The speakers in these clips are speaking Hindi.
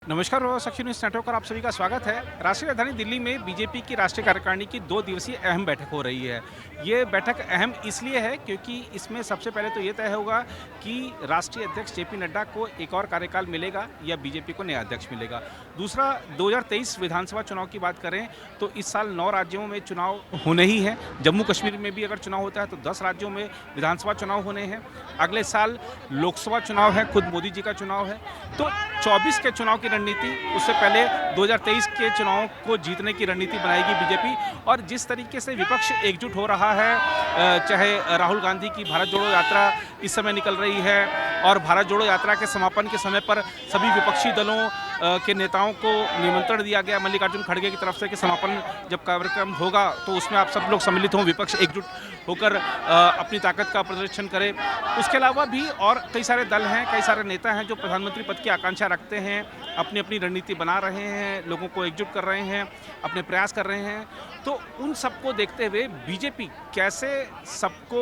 नमस्कार सखी न्यूज़ नेटवर्क पर आप सभी का स्वागत है। राष्ट्रीय राजधानी दिल्ली में बीजेपी की राष्ट्रीय कार्यकारिणी की 2 दिवसीय अहम बैठक हो रही है। ये बैठक अहम इसलिए है क्योंकि इसमें सबसे पहले तो ये तय होगा कि राष्ट्रीय अध्यक्ष जेपी नड्डा को एक और कार्यकाल मिलेगा या बीजेपी को नया अध्यक्ष मिलेगा। दूसरा, 2023 विधानसभा चुनाव की बात करें तो इस साल 9 राज्यों में चुनाव होने ही हैं। जम्मू कश्मीर में भी अगर चुनाव होता है तो 10 राज्यों में विधानसभा चुनाव होने हैं। अगले साल लोकसभा चुनाव है, खुद मोदी जी का चुनाव है। तो 24 के चुनाव की रणनीति, उससे पहले 2023 के चुनाव को जीतने की रणनीति बनाएगी बीजेपी। और जिस तरीके से विपक्ष एकजुट हो रहा है, चाहे राहुल गांधी की भारत जोड़ो यात्रा इस समय निकल रही है और भारत जोड़ो यात्रा के समापन के समय पर सभी विपक्षी दलों के नेताओं को निमंत्रण दिया गया मल्लिकार्जुन खड़गे की तरफ से कि समापन जब कार्यक्रम होगा तो उसमें आप सब लोग सम्मिलित हों, विपक्ष एकजुट होकर अपनी ताकत का प्रदर्शन करे। उसके अलावा भी और कई सारे दल हैं, कई सारे नेता हैं जो प्रधानमंत्री पद की आकांक्षा रखते हैं, अपनी अपनी रणनीति बना रहे हैं, लोगों को एकजुट कर रहे हैं, अपने प्रयास कर रहे हैं। तो उन सबको देखते हुए बीजेपी कैसे सबको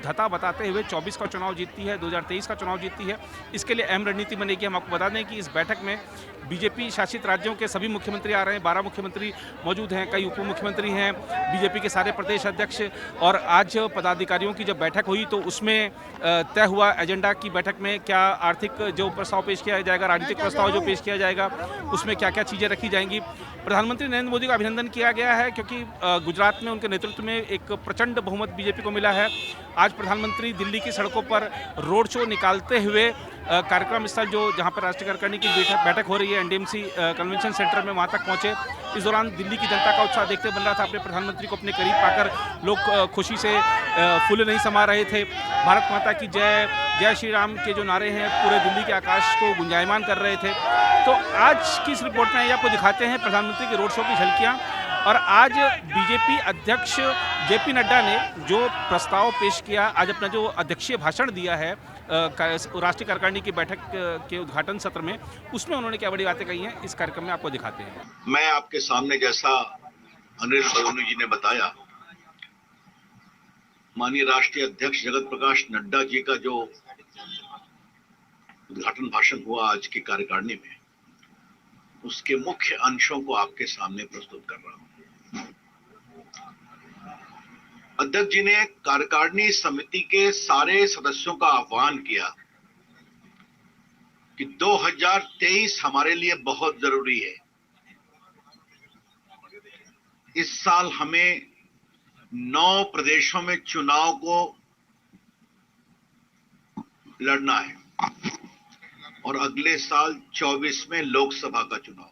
धता बताते हुए 24 का चुनाव जीतती है, 2023 का चुनाव जीतती है, इसके लिए अहम रणनीति बनेगी। हम आपको बता दें कि इस बैठक में बीजेपी शासित राज्यों के सभी मुख्यमंत्री आ रहे हैं, 12 मुख्यमंत्री मौजूद हैं, कई उप मुख्यमंत्री हैं, बीजेपी के सारे प्रदेश अध्यक्ष। और आज पदाधिकारियों की जब बैठक हुई तो उसमें तय हुआ एजेंडा की बैठक में क्या आर्थिक जो प्रस्ताव पेश किया जाएगा, राजनीतिक प्रस्ताव जो पेश किया जाएगा, उसमें क्या क्या चीज़ें रखी जाएंगी। प्रधानमंत्री नरेंद्र मोदी का अभिनंदन किया गया है क्योंकि गुजरात में उनके नेतृत्व में एक प्रचंड बहुमत बीजेपी को मिला है। आज प्रधानमंत्री दिल्ली की सड़कों पर रोड शो निकालते हुए कार्यक्रम स्थल जो जहां पर राष्ट्रीय कार्यकारिणी की बैठक हो रही है, एनडीएमसी कन्वेंशन सेंटर में, वहां तक पहुंचे। इस दौरान दिल्ली की जनता का उत्साह देखते बन रहा था। अपने प्रधानमंत्री को अपने करीब पाकर लोग खुशी से फूले नहीं समा रहे थे। भारत माता की जय, जय श्री राम के जो नारे हैं पूरे दिल्ली के आकाश को गुंजायमान कर रहे थे। तो आज की इस रिपोर्ट में आपको दिखाते हैं प्रधानमंत्री के रोड शो की झलकियाँ। और आज बीजेपी अध्यक्ष जेपी नड्डा ने जो प्रस्ताव पेश किया, आज अपना जो अध्यक्षीय भाषण दिया है राष्ट्रीय कार्यकारिणी की बैठक के उद्घाटन सत्र में, उसमें उन्होंने क्या बड़ी बातें कही हैं, इस कार्यक्रम में आपको दिखाते हैं। मैं आपके सामने, जैसा अनिल बलूनी जी ने बताया, माननीय राष्ट्रीय अध्यक्ष जगत प्रकाश नड्डा जी का जो उद्घाटन भाषण हुआ आज की कार्यकारिणी में, उसके मुख्य अंशों को आपके सामने प्रस्तुत कर रहा हूं। अध्यक्ष जी ने कार्यकारिणी समिति के सारे सदस्यों का आह्वान किया कि 2023 हमारे लिए बहुत जरूरी है। इस साल हमें 9 प्रदेशों में चुनाव को लड़ना है और अगले साल 24 में लोकसभा का चुनाव है।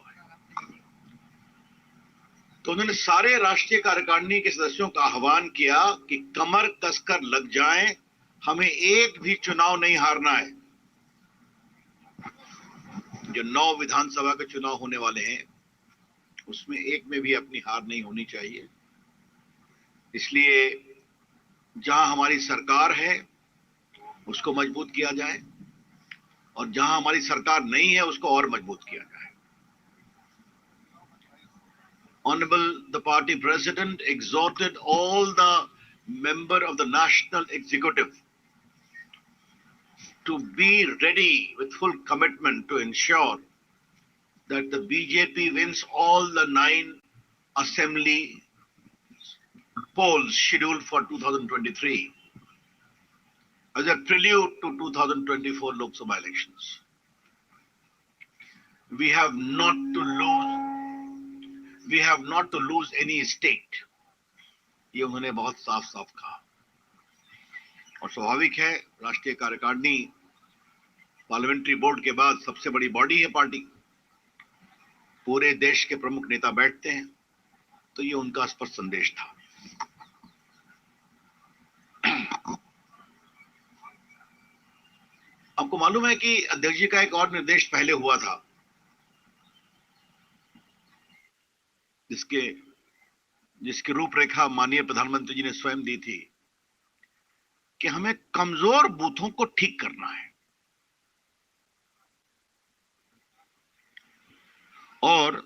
तो उन्होंने सारे राष्ट्रीय कार्यकारिणी के सदस्यों का आह्वान किया कि कमर कसकर लग जाएं, हमें एक भी चुनाव नहीं हारना है। जो 9 विधानसभा के चुनाव होने वाले हैं उसमें एक में भी अपनी हार नहीं होनी चाहिए। इसलिए जहां हमारी सरकार है उसको मजबूत किया जाए और जहां हमारी सरकार नहीं है उसको और मजबूत किया जाए। Honorable the party president exhorted all the member of the national executive to be ready with full commitment to ensure that the BJP wins all the 9 assembly polls scheduled for 2023 as a prelude to 2024 Lok Sabha elections. We have not to lose any state. ये उन्होंने बहुत साफ साफ कहा। और स्वाभाविक है, राष्ट्रीय कार्यकारिणी पार्लियामेंट्री बोर्ड के बाद सबसे बड़ी बॉडी है पार्टी, पूरे देश के प्रमुख नेता बैठते हैं, तो ये उनका स्पष्ट संदेश था। आपको मालूम है कि अध्यक्ष जी का एक और निर्देश पहले हुआ था, जिसकी रूपरेखा माननीय प्रधानमंत्री जी ने स्वयं दी थी कि हमें कमजोर बूथों को ठीक करना है और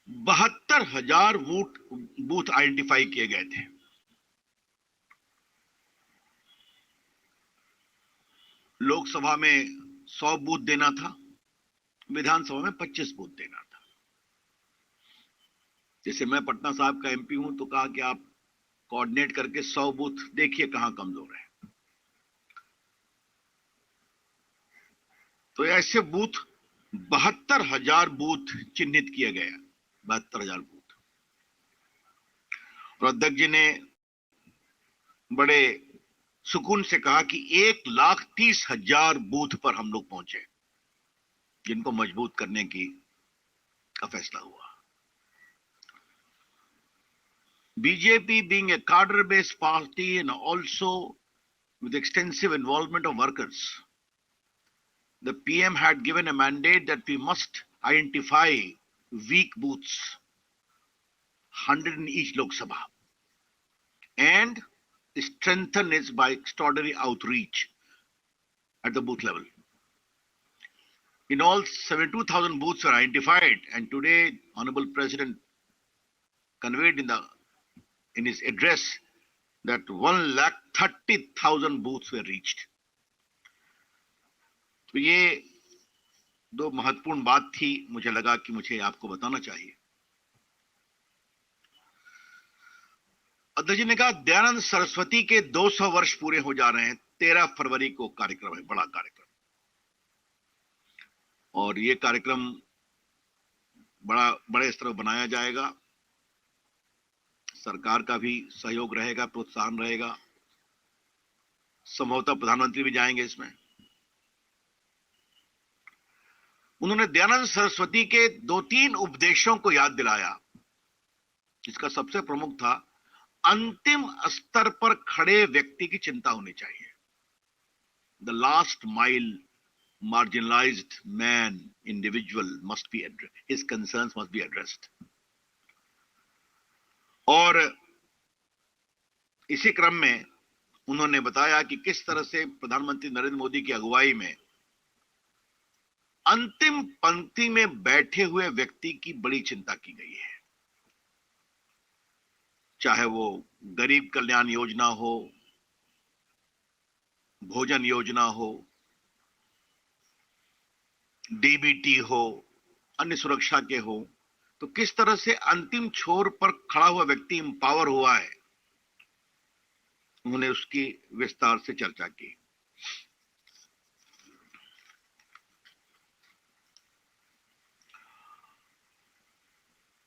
72,000 बूथ आइडेंटिफाई किए गए थे। लोकसभा में 100 बूथ देना था, विधानसभा में 25 बूथ देना था। जैसे मैं पटना साहब का एमपी हूं तो कहा कि आप कोऑर्डिनेट करके 100 बूथ देखिए कहां कमजोर है। तो ऐसे बूथ 72,000 बूथ चिन्हित किए गए, 72,000 बूथ। और अध्यक्ष जी ने बड़े सुकून से कहा कि 1,30,000 बूथ पर हम लोग पहुंचे, जिनको मजबूत करने का फैसला हुआ। BJP being a cadre based party and also with extensive involvement of workers, the PM had given a mandate that we must identify weak booths, 100 in each Lok Sabha, and strengthen it by extraordinary outreach at the booth level. In all, 72,000 booths were identified, and today, Honorable President conveyed in his address that 1,30,000 booths were reached. तो ये दो महत्वपूर्ण बात थी, मुझे लगा कि मुझे आपको बताना चाहिए। अध्यक्ष जी ने कहा दयानंद सरस्वती के 200 वर्ष पूरे हो जा रहे हैं। 13 फरवरी को कार्यक्रम है, बड़ा कार्यक्रम, और ये कार्यक्रम बड़े स्तर पर बनाया जाएगा। सरकार का भी सहयोग रहेगा, प्रोत्साहन रहेगा, संभवतः प्रधानमंत्री भी जाएंगे इसमें। उन्होंने दयानंद सरस्वती के 2-3 उपदेशों को याद दिलाया, जिसका सबसे प्रमुख था अंतिम स्तर पर खड़े व्यक्ति की चिंता होनी चाहिए। The last mile marginalized man, individual must be addressed, his concerns must be addressed. और इसी क्रम में उन्होंने बताया कि किस तरह से प्रधानमंत्री नरेंद्र मोदी की अगुवाई में अंतिम पंक्ति में बैठे हुए व्यक्ति की बड़ी चिंता की गई है, चाहे वो गरीब कल्याण योजना हो, भोजन योजना हो, डीबीटी हो, अन्य सुरक्षा के हो। तो किस तरह से अंतिम छोर पर खड़ा हुआ व्यक्ति एम्पावर हुआ है, उन्होंने उसकी विस्तार से चर्चा की।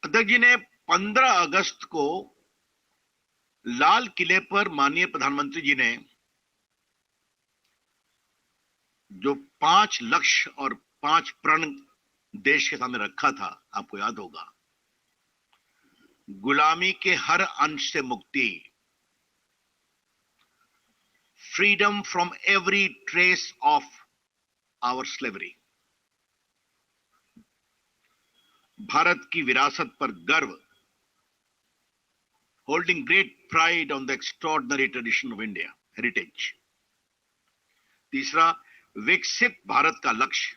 अध्यक्ष जी ने 15 अगस्त को लाल किले पर माननीय प्रधानमंत्री जी ने जो 5 लक्ष्य और 5 प्रण देश के सामने रखा था, आपको याद होगा, गुलामी के हर अंश से मुक्ति, freedom from every trace of our slavery, Bharat की विरासत पर गर्व, holding great pride on the extraordinary tradition of India heritage. तीसरा, विकसित भारत का लक्ष्य,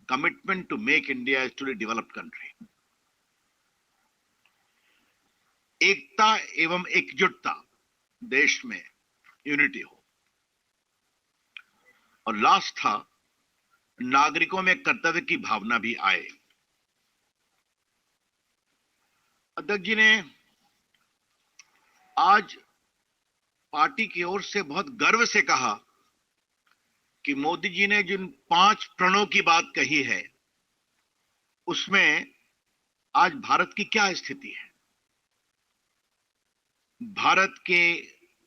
commitment to make India a truly developed country. एकता एवं एकजुटता, देश में यूनिटी हो। और लास्ट था, नागरिकों में कर्तव्य की भावना भी आए। अध्यक्ष जी ने आज पार्टी की ओर से बहुत गर्व से कहा कि मोदी जी ने जिन 5 प्रणों की बात कही है, उसमें आज भारत की क्या स्थिति है। भारत के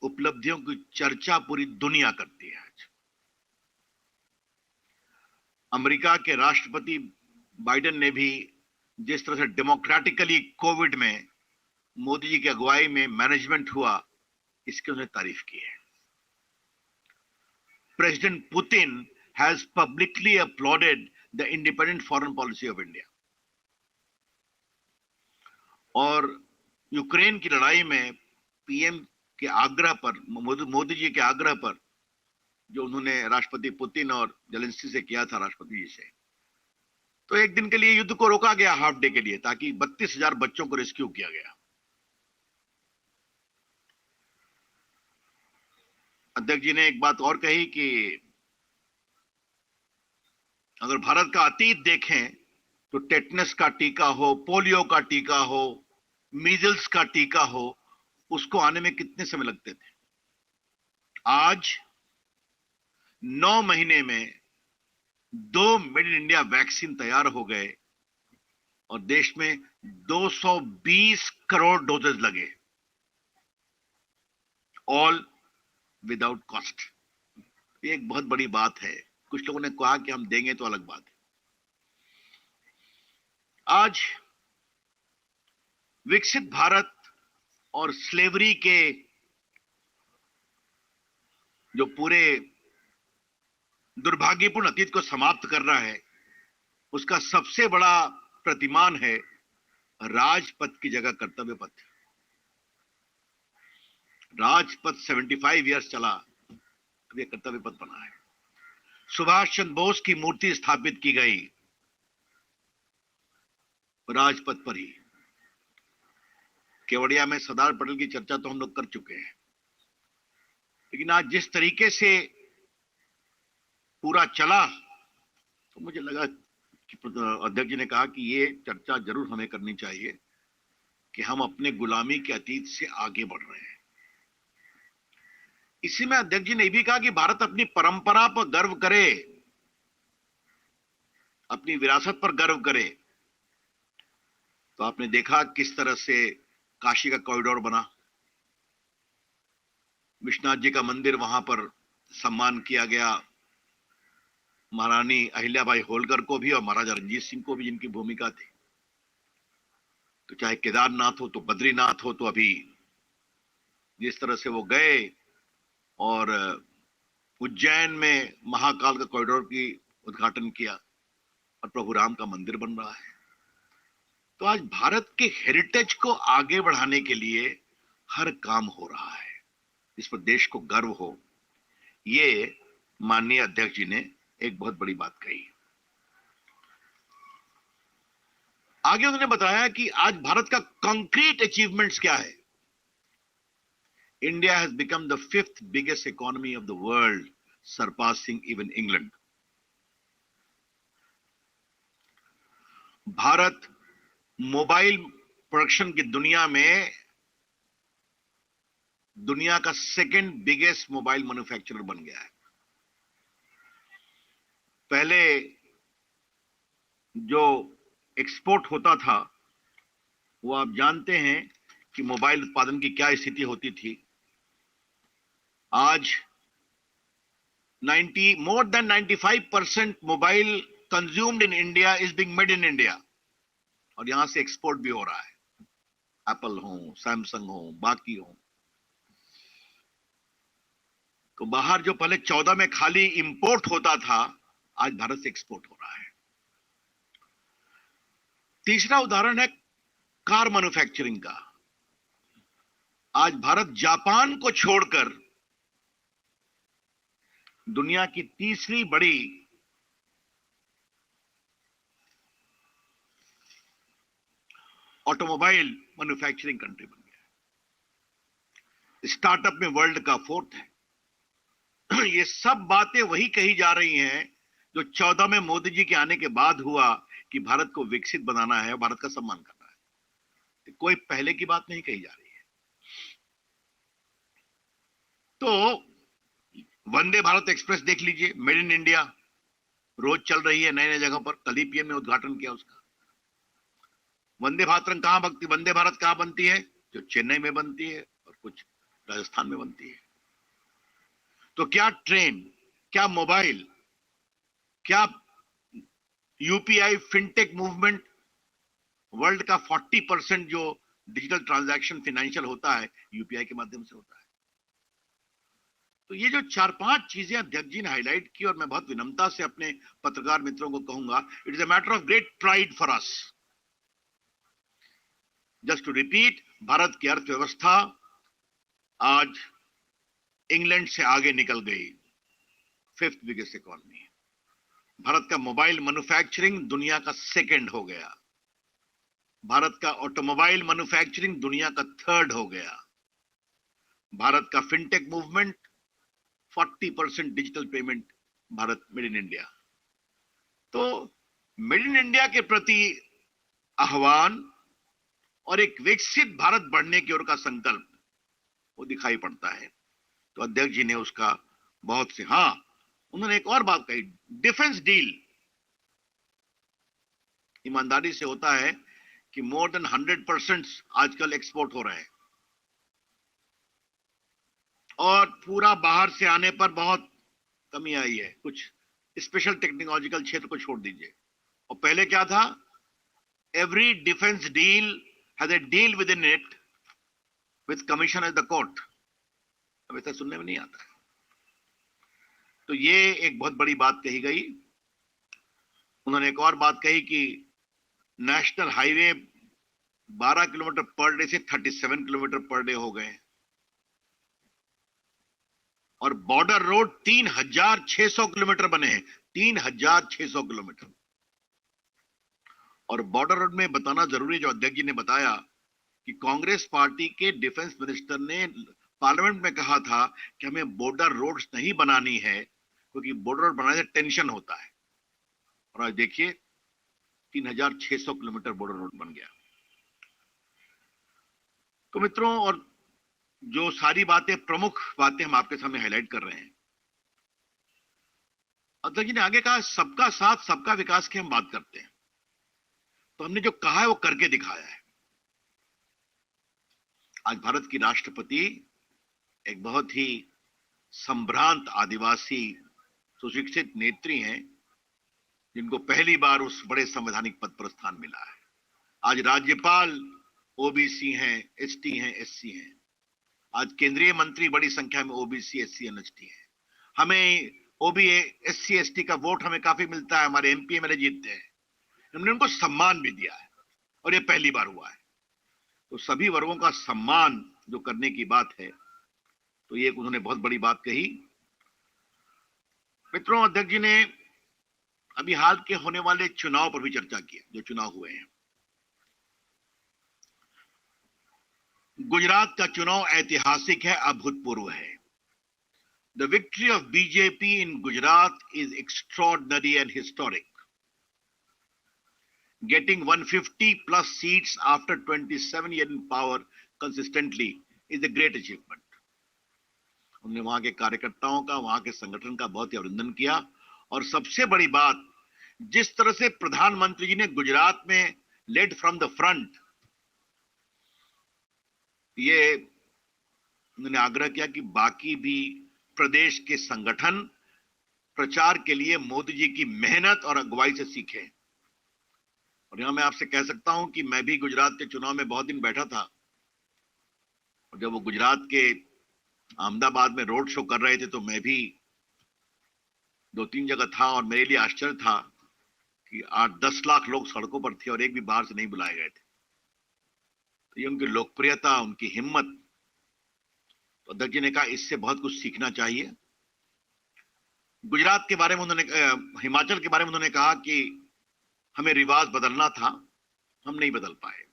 उपलब्धियों की चर्चा पूरी दुनिया करती है आज। अमेरिका के राष्ट्रपति बाइडेन ने भी जिस तरह से डेमोक्रेटिकली कोविड में मोदी जी की अगुवाई में मैनेजमेंट हुआ, इसकी उन्होंने तारीफ की है। President Putin has publicly applauded the independent foreign policy of India. और यूक्रेन की लड़ाई में पीएम के आग्रह पर, मोदी जी के आग्रह पर, जो उन्होंने राष्ट्रपति पुतिन और जेलेंस्की से किया था, राष्ट्रपति जी से, तो एक दिन के लिए युद्ध को रोका गया, हाफ डे के लिए, ताकि 32,000 बच्चों को रेस्क्यू किया गया। अध्यक्ष जी ने एक बात और कही कि अगर भारत का अतीत देखें तो टेटनस का टीका हो, पोलियो का टीका हो, मीजल्स का टीका हो, उसको आने में कितने समय लगते थे। आज 9 महीने में 2 मेड इन इंडिया वैक्सीन तैयार हो गए और देश में 220 करोड़ डोजेज लगे, ऑल विदाउट कॉस्ट। ये एक बहुत बड़ी बात है। कुछ लोगों ने कहा कि हम देंगे तो अलग बात है। आज विकसित भारत और स्लेवरी के जो पूरे दुर्भाग्यपूर्ण अतीत को समाप्त कर रहा है, उसका सबसे बड़ा प्रतिमान है राजपथ की जगह कर्तव्य पथ। राजपथ 75 इयर्स चला, अब ये कर्तव्य पथ बना है। सुभाष चंद्र बोस की मूर्ति स्थापित की गई राजपथ पर ही। केवड़िया में सरदार पटेल की चर्चा तो हम लोग कर चुके हैं, लेकिन आज जिस तरीके से पूरा चला तो मुझे लगा कि अध्यक्ष जी ने कहा कि ये चर्चा जरूर हमें करनी चाहिए कि हम अपने गुलामी के अतीत से आगे बढ़ रहे हैं। इसी में अध्यक्ष जी ने भी कहा कि भारत अपनी परंपरा पर गर्व करे, अपनी विरासत पर गर्व करे। तो आपने देखा किस तरह से काशी का कॉरिडोर बना, विश्वनाथ जी का मंदिर, वहां पर सम्मान किया गया महारानी अहिल्याबाई होलकर को भी और महाराजा रंजीत सिंह को भी, जिनकी भूमिका थी। तो चाहे केदारनाथ हो तो बद्रीनाथ हो, तो अभी जिस तरह से वो गए और उज्जैन में महाकाल का कॉरिडोर की उद्घाटन किया और प्रभु राम का मंदिर बन रहा है। तो आज भारत के हेरिटेज को आगे बढ़ाने के लिए हर काम हो रहा है, इस पर देश को गर्व हो। ये माननीय अध्यक्ष जी ने एक बहुत बड़ी बात कही। आगे उन्होंने बताया कि आज भारत का कंक्रीट अचीवमेंट्स क्या है। India has become the 5th biggest economy of the world, surpassing even England. Bharat mobile production की दुनिया में दुनिया का 2nd बिगेस्ट मोबाइल मैन्युफैक्चरर बन गया है। पहले जो एक्सपोर्ट होता था वो आप जानते हैं कि मोबाइल उत्पादन की क्या स्थिति होती थी। आज more than 95% mobile consumed in India is being made in India, और यहां से एक्सपोर्ट भी हो रहा है। एप्पल हो, सैमसंग हो, बाकी हो। तो बाहर जो पहले 14 में खाली इंपोर्ट होता था, आज भारत से एक्सपोर्ट हो रहा है। तीसरा उदाहरण है कार मैन्युफैक्चरिंग का। आज भारत जापान को छोड़कर दुनिया की तीसरी बड़ी ऑटोमोबाइल मैन्युफैक्चरिंग कंट्री बन गया। स्टार्टअप में वर्ल्ड का 4th है। ये सब बातें वही कही जा रही हैं जो 14 में मोदी जी के आने के बाद हुआ कि भारत को विकसित बनाना है, भारत का सम्मान करना है। कोई पहले की बात नहीं कही जा रही है। तो वंदे भारत एक्सप्रेस देख लीजिए, मेड इन इंडिया, रोज चल रही है नए नए जगह पर। कल ही पीएम ने उद्घाटन किया उसका। वंदे भारत कहां बनती है? जो चेन्नई में बनती है और कुछ राजस्थान में बनती है। तो क्या ट्रेन, क्या मोबाइल, क्या यूपीआई फिनटेक मूवमेंट, वर्ल्ड का 40% जो डिजिटल ट्रांजैक्शन फिनेंशियल होता है यूपीआई के माध्यम से होता है। तो ये जो 4-5 चीजें अध्यक्ष जी ने हाईलाइट की, और मैं बहुत विनम्रता से अपने पत्रकार मित्रों को कहूंगा, it is a matter of great pride for us. Just to repeat, Bharat की अर्थव्यवस्था आज इंग्लैंड से आगे निकल गई, 5th बिगेस्ट इकोनॉमी। भारत का मोबाइल मैन्युफैक्चरिंग दुनिया का 2nd हो गया। भारत का ऑटोमोबाइल मैन्युफैक्चरिंग दुनिया का 3rd हो गया। भारत का fintech movement 40% digital payment, Bharat made in India. तो मेड इन इंडिया के प्रति आह्वान और एक विकसित भारत बढ़ने की ओर का संकल्प वो दिखाई पड़ता है। तो अध्यक्ष जी ने उसका बहुत से, हाँ, उन्होंने एक और बात कही, डिफेंस डील ईमानदारी से होता है कि मोर देन 100% आजकल एक्सपोर्ट हो रहे हैं और पूरा बाहर से आने पर बहुत कमी आई है, कुछ स्पेशल टेक्नोलॉजिकल क्षेत्र को छोड़ दीजिए। और पहले क्या था, every defence deal has a deal within it with commission as the court. अब ऐसा सुनने में नहीं आता है। तो ये एक बहुत बड़ी बात कही गई। उन्होंने एक और बात कही कि national highway 12 kilometre per day से 37 किलोमीटर पर डे हो गए और बॉर्डर रोड 3600 किलोमीटर बने हैं, 3600 किलोमीटर। और बॉर्डर रोड में बताना जरूरी है, जो अध्यक्ष जी ने बताया कि कांग्रेस पार्टी के डिफेंस मिनिस्टर ने पार्लियामेंट में कहा था कि हमें बॉर्डर रोड्स नहीं बनानी है क्योंकि बॉर्डर रोड बनाने से टेंशन होता है। और आज देखिए 3600 किलोमीटर बॉर्डर रोड बन गया। तो मित्रों, और जो सारी बातें, प्रमुख बातें हम आपके सामने हाईलाइट कर रहे हैं, अध्यक्ष जी ने आगे कहा सबका साथ सबका विकास की हम बात करते हैं। तो हमने जो कहा है वो करके दिखाया है। आज भारत की राष्ट्रपति एक बहुत ही संभ्रांत आदिवासी सुशिक्षित नेत्री हैं जिनको पहली बार उस बड़े संवैधानिक पद पर स्थान मिला है। आज राज्यपाल ओबीसी हैं, एसटी हैं, एससी हैं। आज केंद्रीय मंत्री बड़ी संख्या में ओबीसी, एससी, एनएसटी हैं। हमें ओबी, एससी, एसटी का वोट हमें काफी मिलता है, हमारे एमपी एमएलए जीतते हैं। हमने उनको सम्मान भी दिया है और ये पहली बार हुआ है। तो सभी वर्गों का सम्मान जो करने की बात है, तो ये उन्होंने बहुत बड़ी बात कही। मित्रों, अध्यक्ष जी ने अभी हाल के होने वाले चुनाव पर भी चर्चा की, जो चुनाव हुए हैं। गुजरात का चुनाव ऐतिहासिक है, अभूतपूर्व है। The victory of BJP in Gujarat is extraordinary and historic. Getting 150 plus seats after 27 years in power consistently is a great achievement. हमने वहां के कार्यकर्ताओं का, वहां के संगठन का बहुत ही अभिनंदन किया। और सबसे बड़ी बात, जिस तरह से प्रधानमंत्री जी ने गुजरात में लेड फ्रॉम द फ्रंट, ये उन्होंने आग्रह किया कि बाकी भी प्रदेश के संगठन प्रचार के लिए मोदी जी की मेहनत और अगुवाई से सीखें। और यहां मैं आपसे कह सकता हूं कि मैं भी गुजरात के चुनाव में बहुत दिन बैठा था और जब वो गुजरात के अहमदाबाद में रोड शो कर रहे थे तो मैं भी 2-3 जगह था और मेरे लिए आश्चर्य था कि 8-10 लाख लोग सड़कों पर थे और एक भी बाहर से नहीं बुलाए गए थे। तो ये उनकी लोकप्रियता, उनकी हिम्मत। तो अध्यक्ष जी ने कहा इससे बहुत कुछ सीखना चाहिए। गुजरात के बारे में उन्होंने, हिमाचल के बारे में उन्होंने कहा कि हमें रिवाज बदलना था, हम नहीं बदल पाए।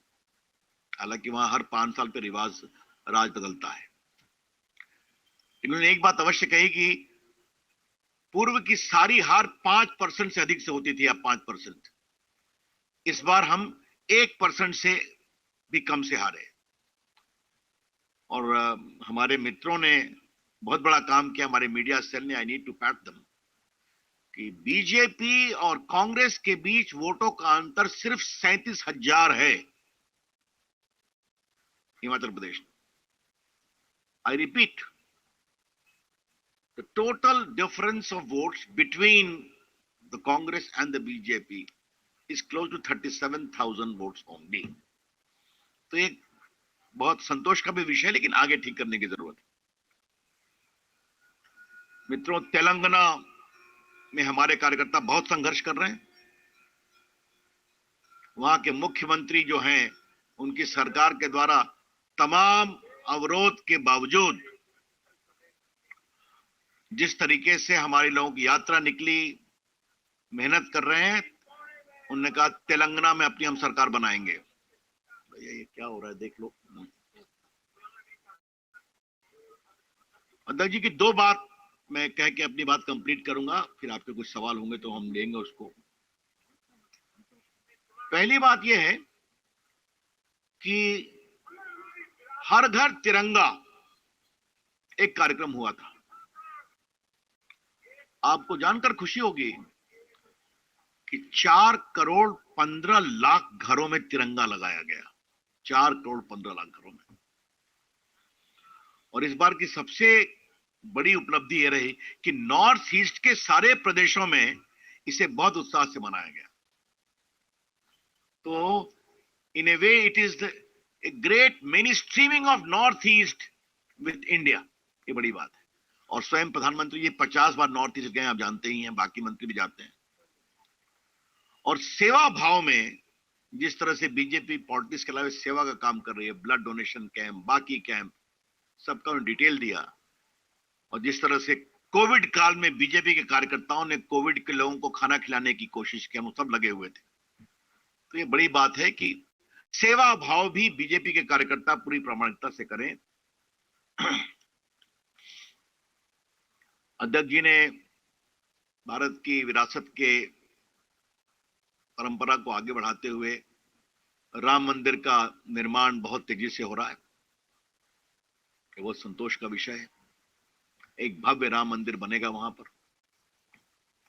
हालांकि वहां हर 5 साल पे राज बदलता है। इन्होंने एक बात अवश्य कही कि पूर्व की सारी हार 5% से अधिक से होती थी, अब 5%। इस बार हम 1% से भी कम से हारे। और हमारे मित्रों ने बहुत बड़ा काम किया, हमारे मीडिया सेल ने, I need to pat them, कि बीजेपी और कांग्रेस के बीच वोटों का अंतर सिर्फ 37,000 है Himachal Pradesh. I repeat, the total difference of votes between the Congress and the BJP is close to 37,000 votes only. तो एक बहुत संतोष का भी विषय, लेकिन आगे ठीक करने की जरूरत है। मित्रों, तेलंगाना में हमारे कार्यकर्ता बहुत संघर्ष कर रहे हैं। वहां के मुख्यमंत्री जो हैं, उनकी सरकार के द्वारा तमाम अवरोध के बावजूद जिस तरीके से हमारे लोगों की यात्रा निकली, मेहनत कर रहे हैं। उन्होंने कहा तेलंगाना में अपनी हम सरकार बनाएंगे। भैया ये क्या हो रहा है, देख लो। अध्यक्ष जी की 2 बात मैं कह के अपनी बात कंप्लीट करूंगा, फिर आपके कुछ सवाल होंगे तो हम लेंगे उसको। पहली बात यह है कि हर घर तिरंगा एक कार्यक्रम हुआ था। आपको जानकर खुशी होगी कि 4 करोड़ 15 लाख घरों में तिरंगा लगाया गया। 4 करोड़ 15 लाख घरों में। और इस बार की सबसे बड़ी उपलब्धि यह रही कि नॉर्थ ईस्ट के सारे प्रदेशों में इसे बहुत उत्साह से मनाया गया। तो in a way it is a great many streaming of North East with India. ये बड़ी बात है। और स्वयं प्रधानमंत्री जी 50 बार नॉर्थ ईस्ट गए, आप जानते ही हैं, बाकी मंत्री भी जाते हैं। और सेवा भाव में जिस तरह से बीजेपी पॉलिटिक्स के अलावा सेवा का काम कर रही है, ब्लड डोनेशन कैंप, बाकी कैंप, सबका उन्होंने डिटेल दिया। और जिस तरह से कोविड काल में बीजेपी के कार्यकर्ताओं ने कोविड के लोगों को खाना खिलाने की कोशिश की, हम सब लगे हुए थे। तो ये बड़ी बात है कि सेवा भाव भी बीजेपी के कार्यकर्ता पूरी प्रामाणिकता से करें। अध्यक्ष जी ने भारत की विरासत के परंपरा को आगे बढ़ाते हुए राम मंदिर का निर्माण बहुत तेजी से हो रहा है। ये बहुत संतोष का विषय है। एक भव्य राम मंदिर बनेगा वहां पर।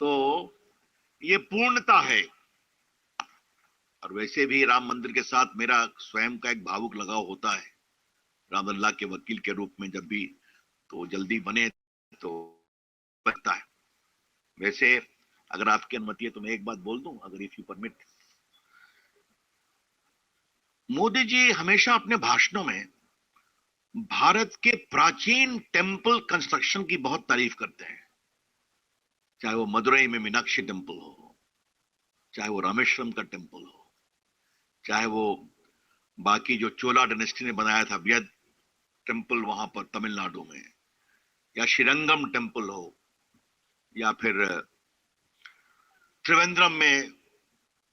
तो ये पूर्णता है। और वैसे भी राम मंदिर के साथ मेरा स्वयं का एक भावुक लगाव होता है। राम अल्लाह के वकील के रूप में जब भी तो जल्दी बने तो बनता है। वैसे अगर आपकी अनुमति है तो मैं एक बात बोल दूं, अगर if you permit. Modi ji हमेशा अपने भाषणों में भारत के प्राचीन टेम्पल कंस्ट्रक्शन की बहुत तारीफ करते हैं। चाहे वो मदुरई में मीनाक्षी टेम्पल हो, चाहे वो रामेश्वरम का टेम्पल हो, चाहे वो बाकी जो चोला डायनेस्टी ने बनाया था व्यद टेम्पल वहां पर तमिलनाडु में, या श्रीरंगम टेम्पल हो, या फिर त्रिवेंद्रम में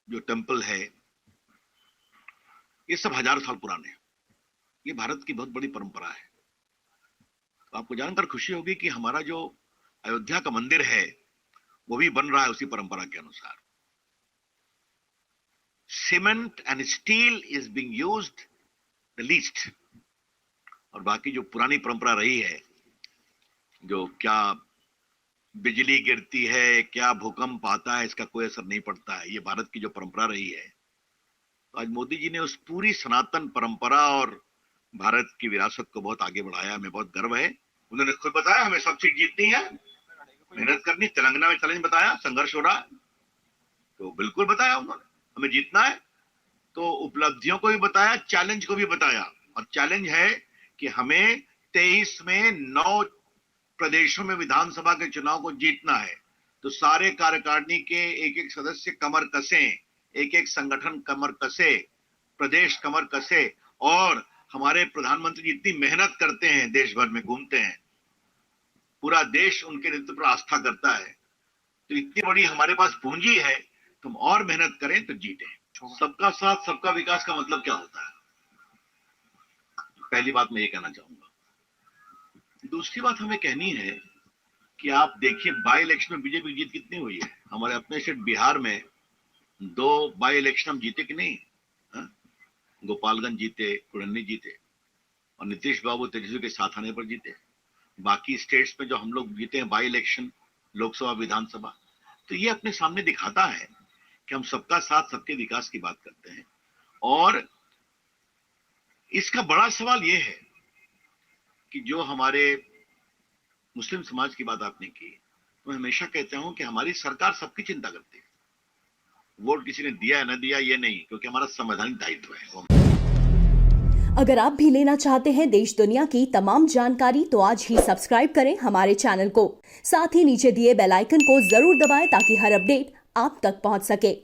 जो टेम्पल है, ये सब हजार साल पुराने हैं। ये भारत की बहुत बड़ी परंपरा है। तो आपको जानकर खुशी होगी कि हमारा जो अयोध्या का मंदिर है वो भी बन रहा है उसी परंपरा के अनुसार। Cement and steel is being used the least. और बाकी जो पुरानी परंपरा रही है, जो क्या बिजली गिरती है, क्या भूकंप आता है, इसका कोई असर नहीं पड़ता है। ये भारत की जो परंपरा रही है। तो आज मोदी जी ने उस पूरी सनातन परंपरा और भारत की विरासत को बहुत आगे बढ़ाया। हमें बहुत गर्व है। उन्होंने खुद बताया हमें सब सीट जीतनी है, मेहनत करनी। तेलंगाना में चैलेंज बताया, संघर्ष हो रहा है, तो बिल्कुल बताया उन्होंने हमें जीतना है। तो उपलब्धियों को भी बताया, चैलेंज को भी बताया। और चैलेंज है कि हमें 23 में 9 प्रदेशों में विधानसभा के चुनाव को जीतना है। तो सारे कार्यकारिणी के एक एक सदस्य कमर कसे, एक एक संगठन कमर कसे, प्रदेश कमर कसे। और हमारे प्रधानमंत्री जी इतनी मेहनत करते हैं, देश भर में घूमते हैं, पूरा देश उनके नेतृत्व पर आस्था करता है। तो इतनी बड़ी हमारे पास पूंजी है, तुम और मेहनत करें तो जीतें। सबका साथ सबका विकास का मतलब क्या होता है? पहली बात मैं ये कहना चाहूंगा। दूसरी बात हमें कहनी है कि आप देखिए बाई इलेक्शन में बीजेपी की जीत कितनी हुई है। हमारे अपने स्टेट बिहार में 2 बाई इलेक्शन हम जीते कि नहीं? गोपालगंज जीते, कुड़न्नी जीते, और नीतीश बाबू तेजस्वी के साथ आने पर जीते। बाकी स्टेट्स में जो हम लोग जीते हैं बाई इलेक्शन, लोकसभा विधानसभा, तो ये अपने सामने दिखाता है कि हम सबका साथ सबके विकास की बात करते हैं। और इसका बड़ा सवाल ये है कि जो हमारे मुस्लिम समाज की बात आपने की, मैं हमेशा कहता हूं कि हमारी सरकार सबकी चिंता करती है। वोट किसी ने दिया है ना दिया ये नहीं, क्योंकि हमारा संवैधानिक दायित्व है। अगर आप भी लेना चाहते हैं देश दुनिया की तमाम जानकारी तो आज ही सब्सक्राइब करें हमारे चैनल को। साथ ही नीचे दिए बेल आइकन को जरूर दबाएं ताकि हर अपडेट आप तक पहुंच सके।